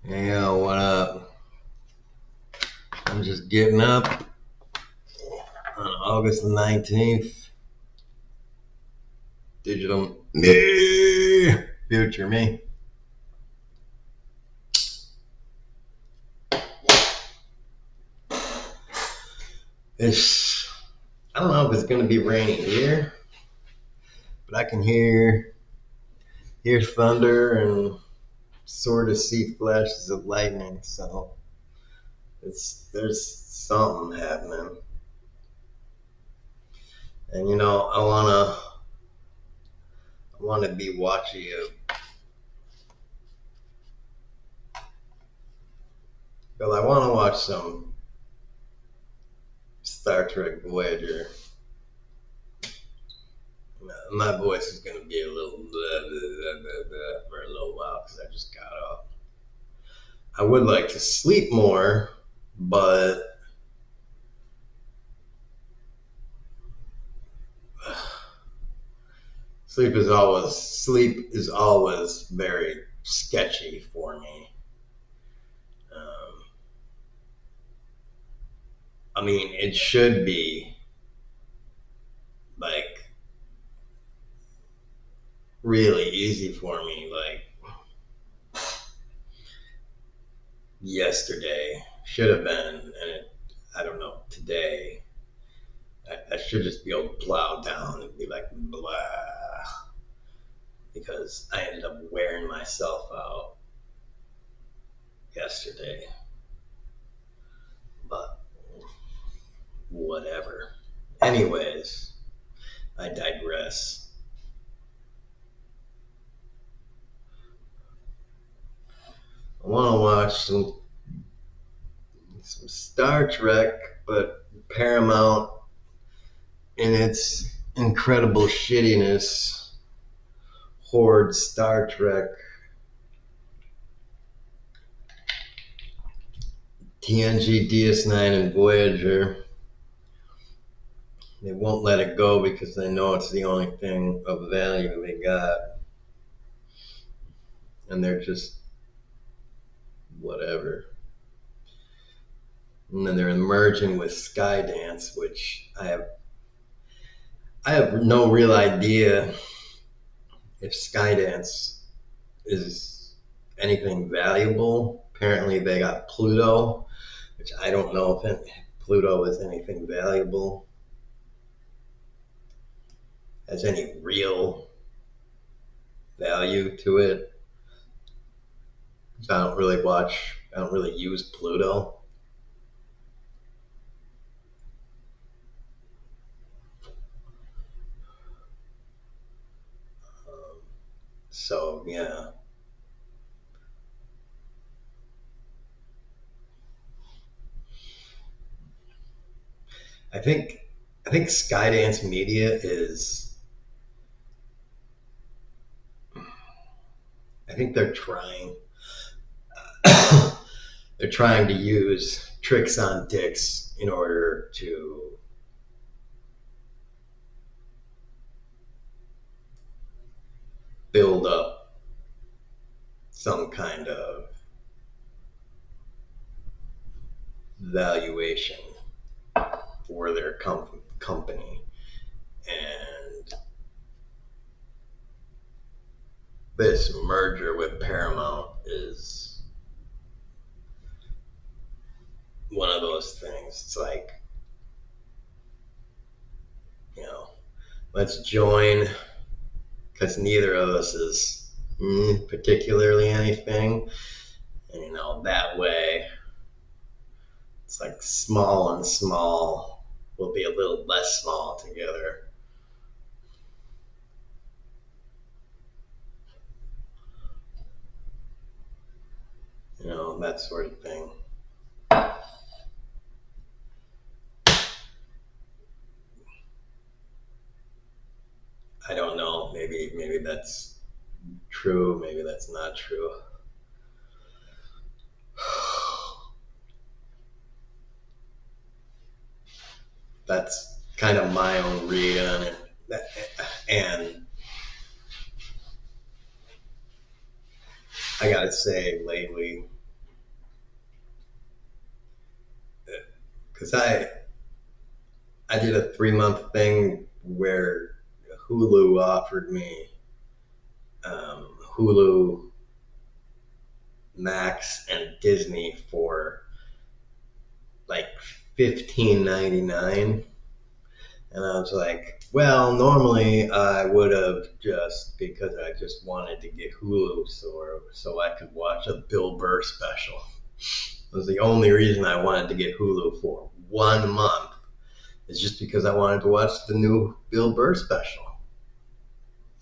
Hey, yo, what up? I'm just getting up on August the 19th. Digital me, future me. It's, I don't know if it's going to be raining here, but I can hear thunder and sort of see flashes of lightning. So there's something happening. And I wanna be watching you. Well, I wanna watch some Star Trek Voyager. My voice is gonna be a little blah, blah, blah, blah, blah for a little while because I just got up. I would like to sleep more, but sleep is always very sketchy for me. Um, I mean, it should be like really easy for me. Like yesterday should have been, and I don't know today. I should just be able to plow down and be like blah because I ended up wearing myself out yesterday. But whatever. Anyways, I digress. I want to watch some Star Trek, but Paramount in its incredible shittiness hoard Star Trek, TNG, DS9, and Voyager. They won't let it go because they know it's the only thing of value they got. And they're just whatever. And then they're merging with Skydance, which I have no real idea if Skydance is anything valuable. Apparently they got Pluto, which I don't know if Pluto is anything valuable, has any real value to it. I don't really use Pluto. Um, so yeah, I think I think Skydance Media is. I think they're trying to use tricks on dicks in order to build up some kind of valuation for their company. And this merger with Paramount is one of those things. It's like, you know, let's join because neither of us is particularly anything. And, that way it's like small and small will be a little less small together. That sort of thing. I don't know. Maybe that's true. Maybe that's not true. That's kind of my own read on it. And I gotta say, lately, because I did a 3 month thing where Hulu offered me Hulu Max and Disney for like $15.99, and I was like, well, normally I would have just because I just wanted to get Hulu so I could watch a Bill Burr special. It was the only reason I wanted to get Hulu for 1 month. It's just because I wanted to watch the new Bill Burr special.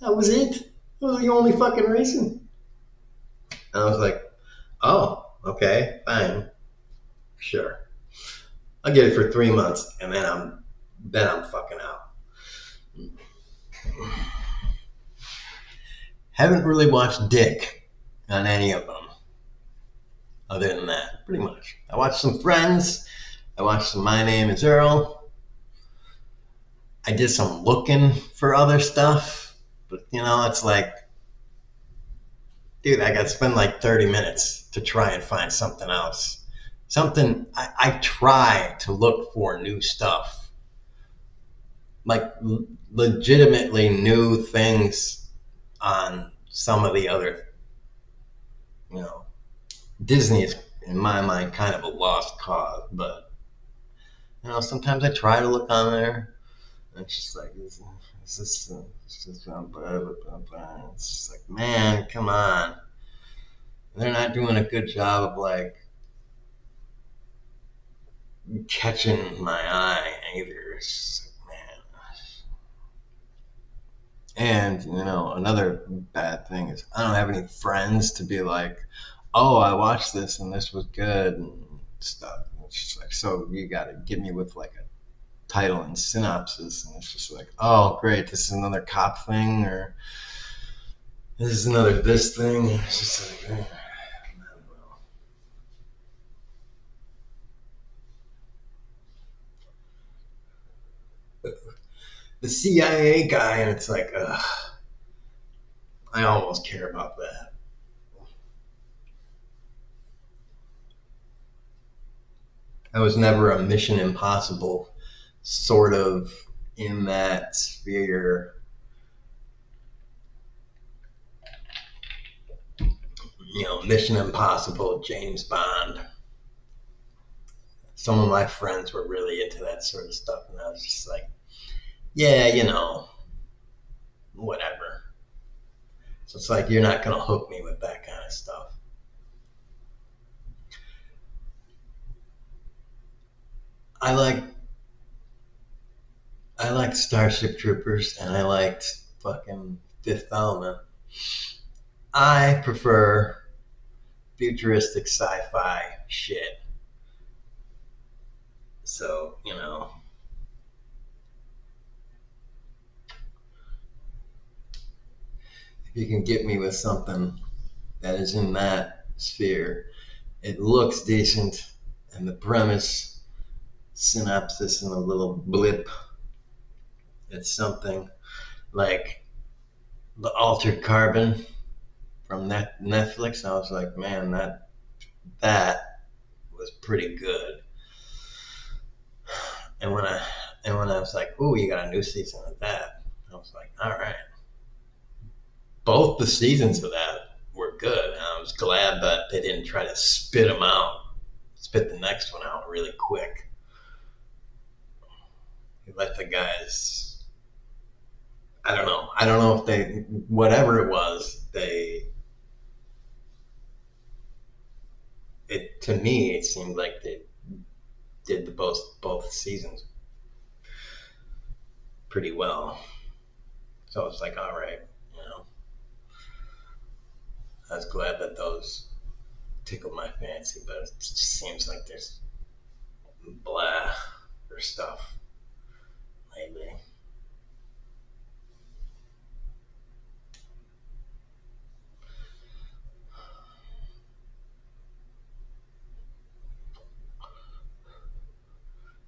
That was it. That was the only fucking reason. And I was like, oh, okay, fine, sure. I'll get it for 3 months, and then I'm fucking out. Haven't really watched Dick on any of them. Other than that, pretty much. I watched some Friends. I watched some My Name Is Earl. I did some looking for other stuff, but it's like, dude, I got to spend like 30 minutes to try and find something else. I try to look for new stuff, like legitimately new things on some of the other, Disney is, in my mind, kind of a lost cause, but sometimes I try to look on there, and it's just like, it's just like, man, come on. They're not doing a good job of like catching my eye either. It's just like, man. And another bad thing is I don't have any friends to be like, oh, I watched this and this was good and stuff. It's just like, so you got to get me with like a title and synopsis, and it's just like, oh, great, this is another cop thing, or this is another this thing. It's just like, the CIA guy, and it's like, I almost care about that. I was never a Mission Impossible sort of in that sphere. Mission Impossible, James Bond. Some of my friends were really into that sort of stuff, and I was just like, yeah, whatever. So it's like, you're not going to hook me with that kind of stuff. I liked Starship Troopers, and I liked fucking Fifth Element. I prefer futuristic sci-fi shit. So, if you can get me with something that is in that sphere, it looks decent, and the premise, synopsis, and a little blip, it's something like The Altered Carbon from Netflix. I was like, man, that was pretty good. And when I was like, oh, you got a new season of that, I was like, all right. Both the seasons of that were good, and I was glad that they didn't try to spit the next one out really quick. They let the guys, I don't know if they, whatever it was, to me, it seemed like they did both seasons pretty well. So it's like, all right, I was glad that those tickled my fancy, but it just seems like there's blah or stuff lately.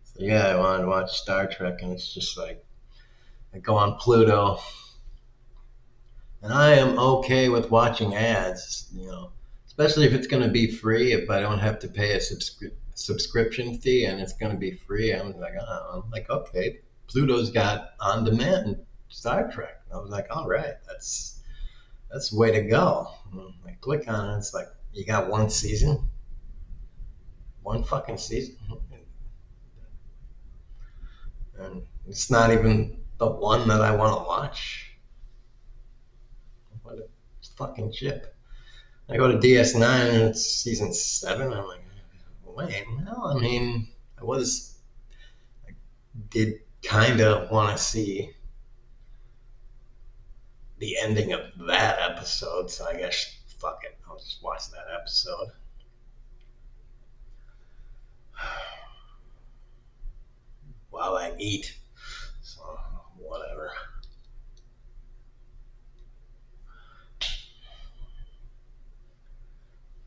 So yeah, I wanted to watch Star Trek, and it's just like, I go on Pluto, and I am okay with watching ads, especially if it's going to be free, if I don't have to pay a subscription fee and it's going to be free. I was like, oh, I'm like, okay, Pluto's got on demand Star Trek. I was like, all right, that's the way to go. I click on it, it's like, you got one season, one fucking season, and it's not even the one that I want to watch. What a fucking chip. I go to DS9 and it's season 7. I'm like, wait, well, I mean, I did kind of want to see the ending of that episode, so I guess, fuck it, I'll just watch that episode. While I eat, so whatever.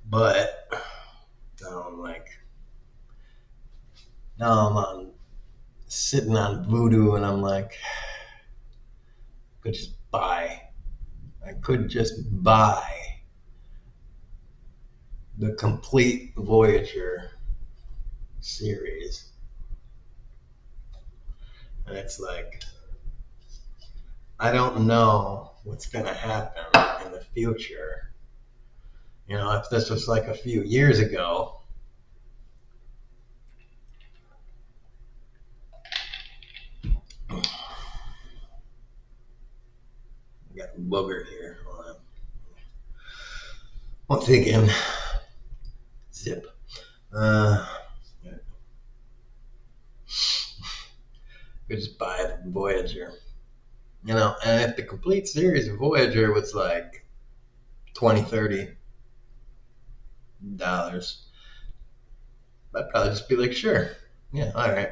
But now I'm like, now I'm on sitting on Voodoo, and I'm like, I could just buy the complete Voyager series, and it's like, I don't know what's gonna happen in the future. You know, if this was like a few years ago, I got a booger here. Hold on. Once again, zip. Could just buy the Voyager. You know, and if the complete series of Voyager was like $20-$30, I'd probably just be like, sure. Yeah, all right.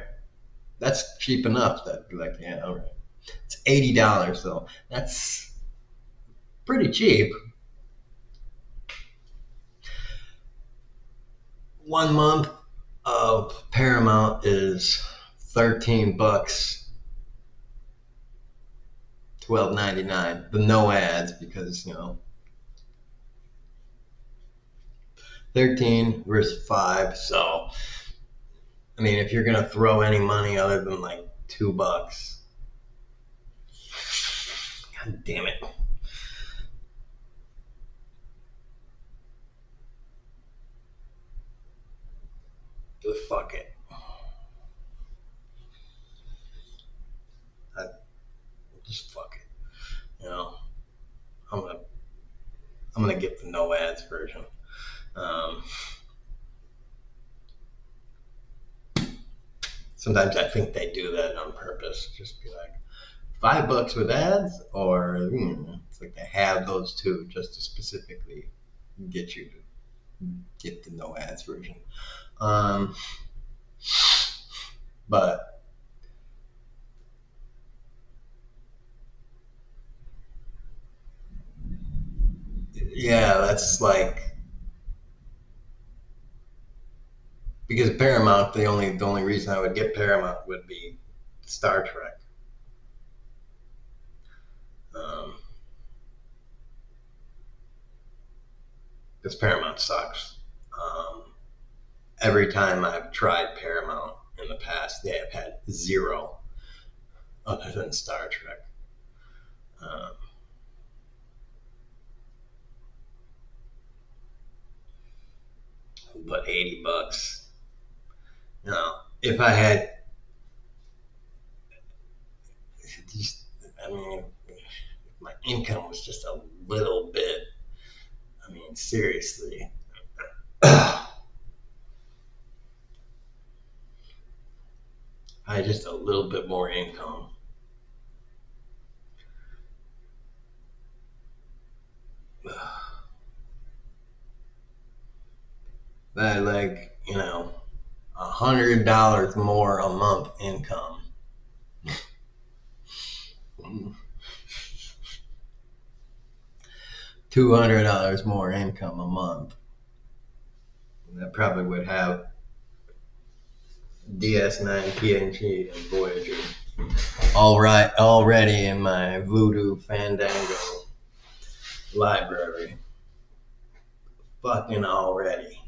That's cheap enough. That'd be like, yeah, all right. It's $80 though. That's pretty cheap. 1 month of Paramount is $13, $12.99. The no ads, because, you know, 13 versus 5. So, I mean, if you're gonna throw any money other than like $2, god damn it. Fuck it. Just fuck it. You know, I'm gonna get the no ads version. Sometimes I think they do that on purpose. Just be like, $5 with ads, or it's like they have those two just to specifically get you to get the no ads version. But yeah, that's like, because Paramount, the only reason I would get Paramount would be Star Trek. Because Paramount sucks. Every time I've tried Paramount in the past, they have had zero other than Star Trek. But $80, you know, if I had, I mean, if my income was just a little bit, I mean, seriously. I had just a little bit more income. That, like, you know, $100 more a month income. $200 more income a month. That probably would have DS9, TNG, and Voyager already in my Voodoo Fandango library. Fucking already.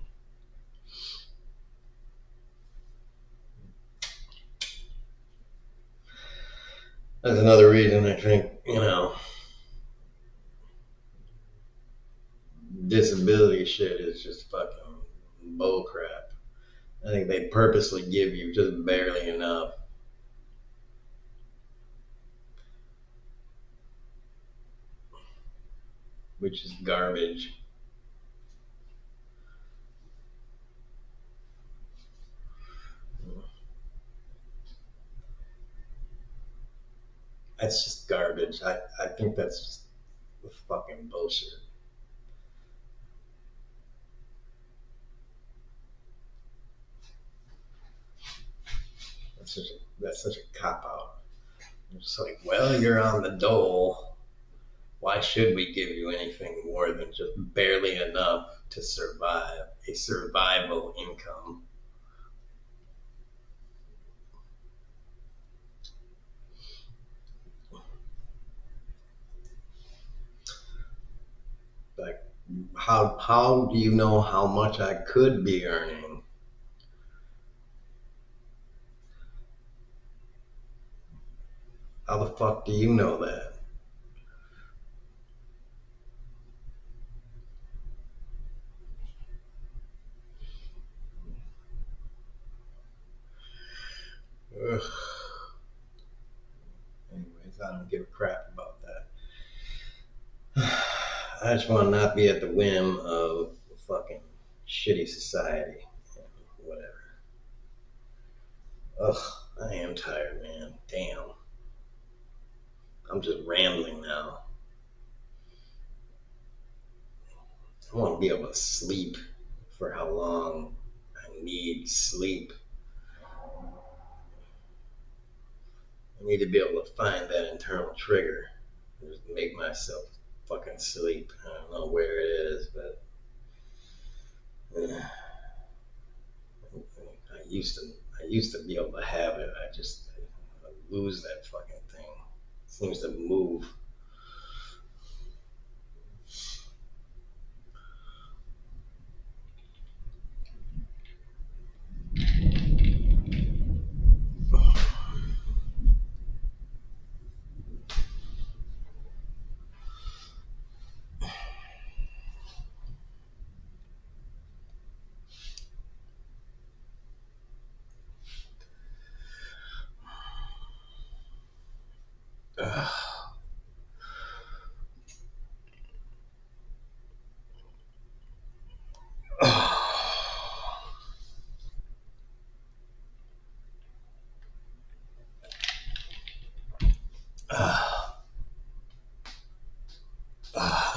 That's another reason I think, disability shit is just fucking bullcrap. I think they purposely give you just barely enough, which is garbage. That's just garbage. I think that's just fucking bullshit. That's such a cop out. It's like, well, you're on the dole. Why should we give you anything more than just barely enough to survive? A survival income. Like, how do you know how much I could be earning? How the fuck do you know that? Ugh. Anyways, I don't give a crap about that. I just want to not be at the whim of a fucking shitty society. Whatever. Ugh, I am tired, man. Damn. I'm just rambling now. I want to be able to sleep for how long I need sleep. I need to be able to find that internal trigger and just make myself fucking sleep. I don't know where it is, but I used to be able to have it. I lose that fucking thing. It seems to move.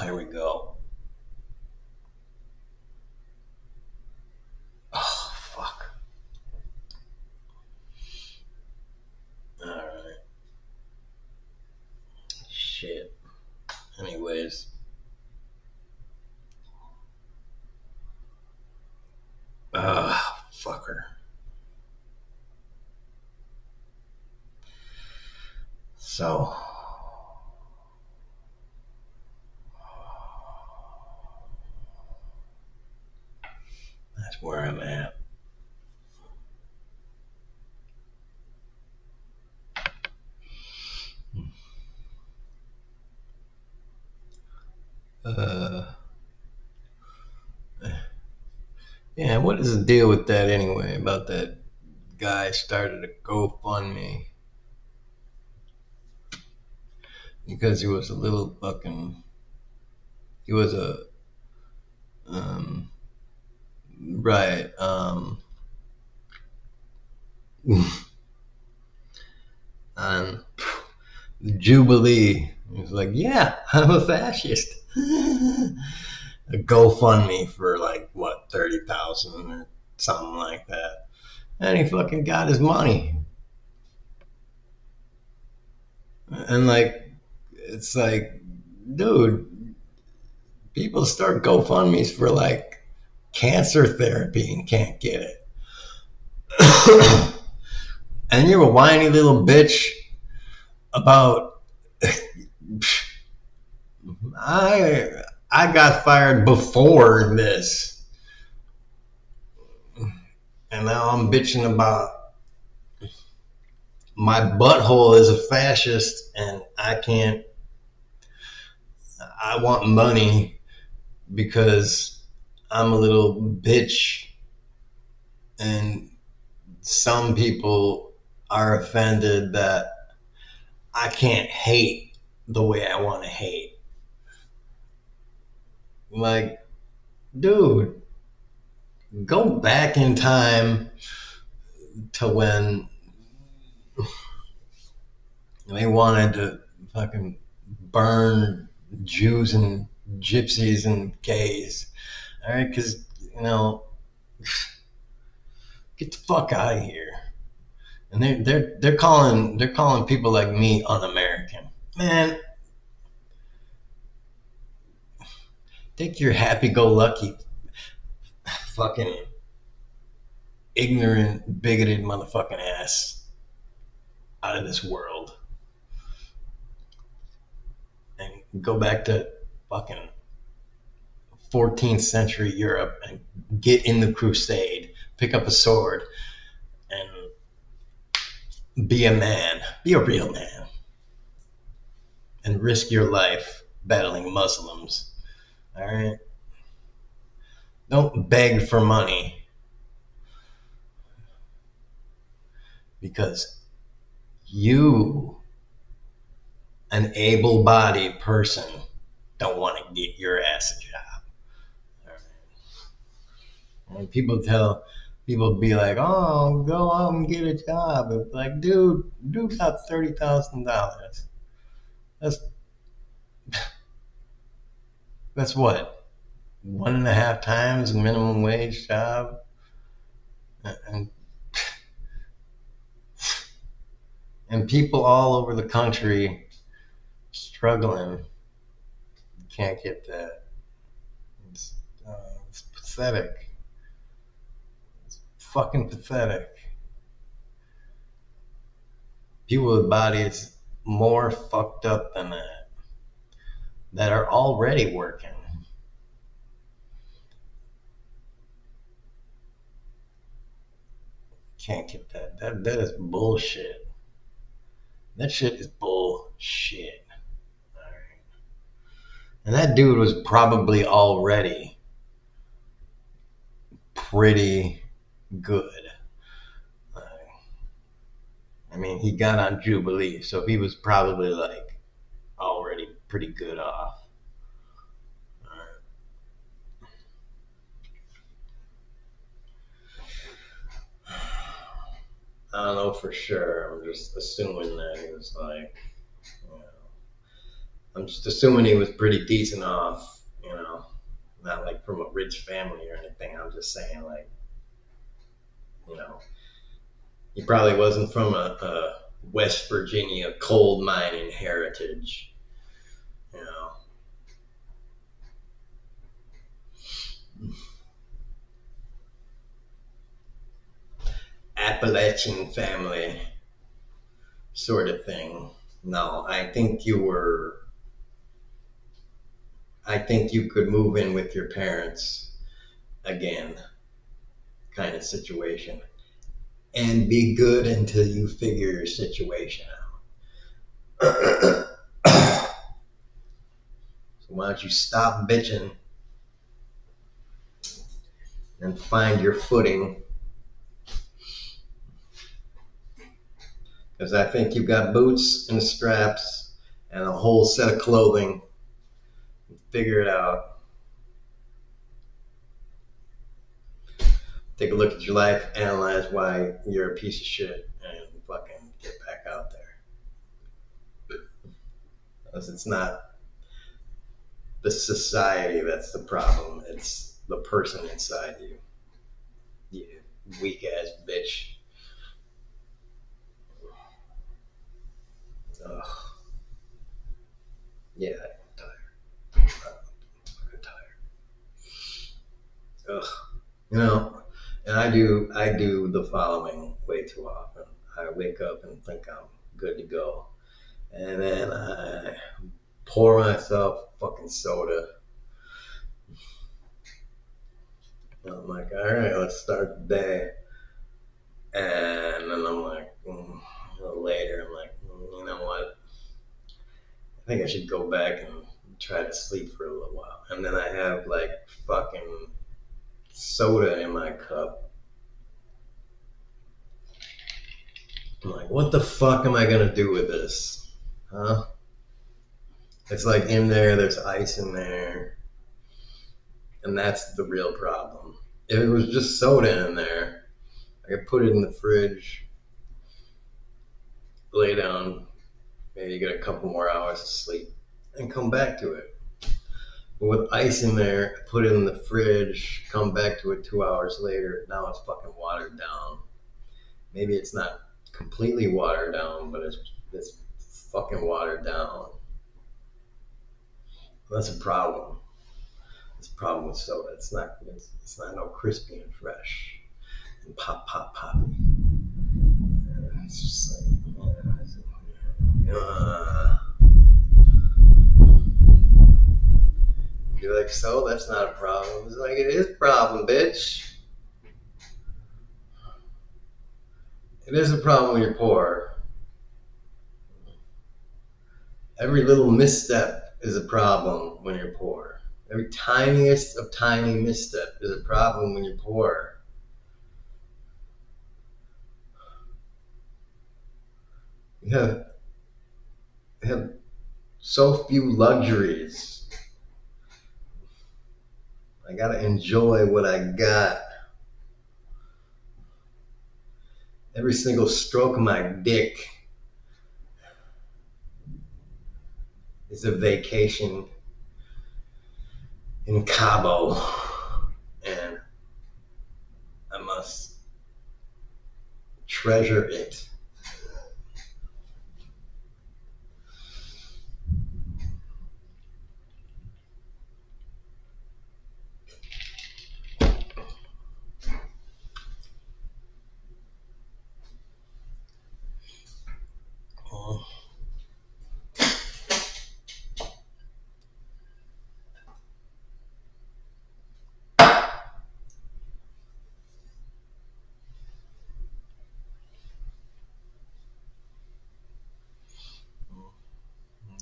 There we go. Oh, fuck. Alright. Shit. Anyways. Fucker. So, that's where I'm at. Uh, yeah, what is the deal with that anyway? About that guy started a GoFundMe because he was a little fucking. He was a. Um, right. On Jubilee. He was like, yeah, I'm a fascist. A GoFundMe for like, what, 30,000 or something like that. And he fucking got his money. And like, it's like, dude, people start GoFundMe's for like cancer therapy and can't get it. And you're a whiny little bitch about I got fired before this, and now I'm bitching about my butthole is a fascist and I want money because I'm a little bitch, and some people are offended that I can't hate the way I want to hate. Like, dude, go back in time to when they wanted to fucking burn Jews and gypsies and gays. All right, because get the fuck out of here. And they're calling people like me un-American. Man, take your happy-go-lucky, fucking ignorant, bigoted motherfucking ass out of this world and go back to fucking 14th century Europe and get in the crusade, pick up a sword, and be a man, be a real man, and risk your life battling Muslims. All right? Don't beg for money because you, an able-bodied person, don't want to get your ass a job. All right? And people be like, "Oh, go out and get a job." It's like, dude got $30,000. That's that's what, 1.5 times minimum wage job, and people all over the country struggling can't get that. It's, it's pathetic. It's fucking pathetic. People with bodies more fucked up than that are already working. Can't get that. That is bullshit. That shit is bullshit. All right. And that dude was probably already pretty good. I mean, he got on Jubilee, so he was probably like already pretty good off. I don't know for sure. I'm just assuming that he was like, I'm just assuming he was pretty decent off, not like from a rich family or anything. I'm just saying, like, you know, he probably wasn't from a West Virginia coal mining heritage, you know. Appalachian family sort of thing. No, I think you could move in with your parents again, kind of situation, and be good until you figure your situation out. So why don't you stop bitching and find your footing? Because I think you've got boots and straps and a whole set of clothing. Figure it out. Take a look at your life, analyze why you're a piece of shit, and fucking get back out there. Because it's not the society that's the problem, it's the person inside you. You weak ass bitch. Ugh. Yeah, I'm tired. I'm tired. Ugh. And I do the following way too often. I wake up and think I'm good to go. And then I pour myself fucking soda. And I'm like, all right, let's start the day. And then I'm like, I'll lay think I should go back and try to sleep for a little while. And then I have like fucking soda in my cup. I'm like, what the fuck am I gonna do with this? Huh? It's like in there, there's ice in there. And that's the real problem. If it was just soda in there, I could put it in the fridge, lay down, maybe get a couple more hours of sleep, and come back to it. But with ice in there, put it in the fridge, come back to it 2 hours later, now it's fucking watered down. Maybe it's not completely watered down, but it's fucking watered down. That's a problem. It's a problem with soda. It's not no crispy and fresh and pop pop pop. It's just like you're like, so that's not a problem. It's like, it is a problem, bitch. It is a problem when you're poor. Every little misstep is a problem when you're poor. Every tiniest of tiny misstep is a problem when you're poor. You have so few luxuries. I gotta enjoy what I got. Every single stroke of my dick is a vacation in Cabo, and I must treasure it.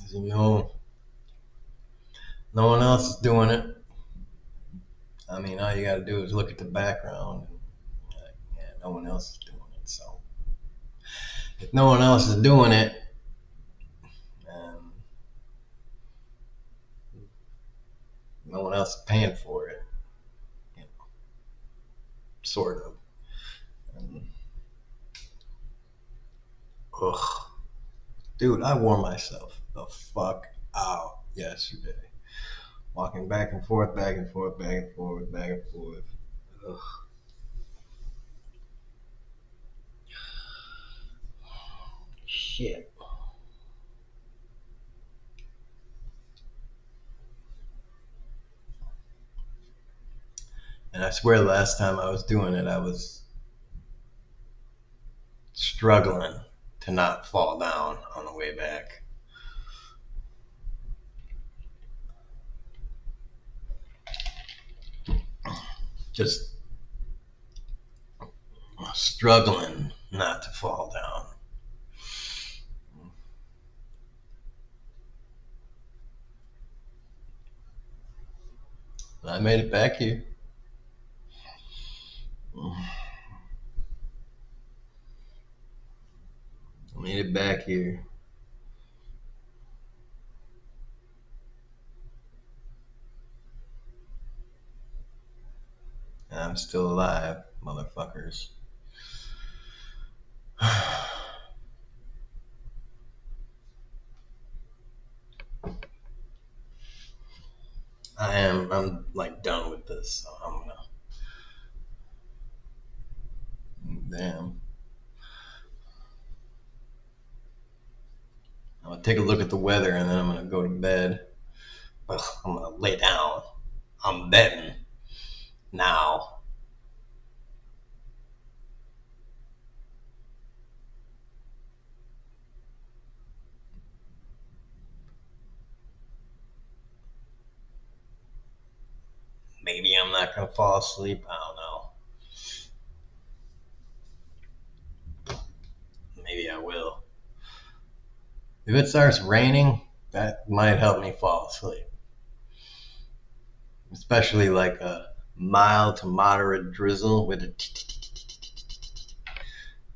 As you know, no one else is doing it. I mean, all you gotta do is look at the background. And, yeah, no one else is doing it. So if no one else is doing it, no one else is paying for it, you know, sort of. And, ugh, dude, I wore myself the fuck out yesterday, walking back and forth, back and forth, back and forth, back and forth. Ugh. Shit. And I swear, the last time I was doing it, I was struggling to not fall down on the way back. Just struggling not to fall down. But I made it back here. I made it back here. And I'm still alive, motherfuckers. I'm like done with this, so I'm gonna, damn. I'm gonna take a look at the weather and then I'm gonna go to bed. Ugh, I'm gonna lay down. I'm betting now. Maybe I'm not gonna fall asleep. I don't know. Maybe I will. If it starts raining, That might help me fall asleep. Especially like a mild to moderate drizzle with a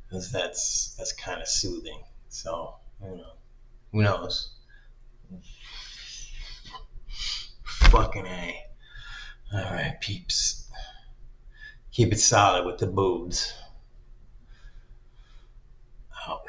because that's kind of soothing. So, who knows? Fucking A. All right, peeps. Keep it solid with the boobs. Out.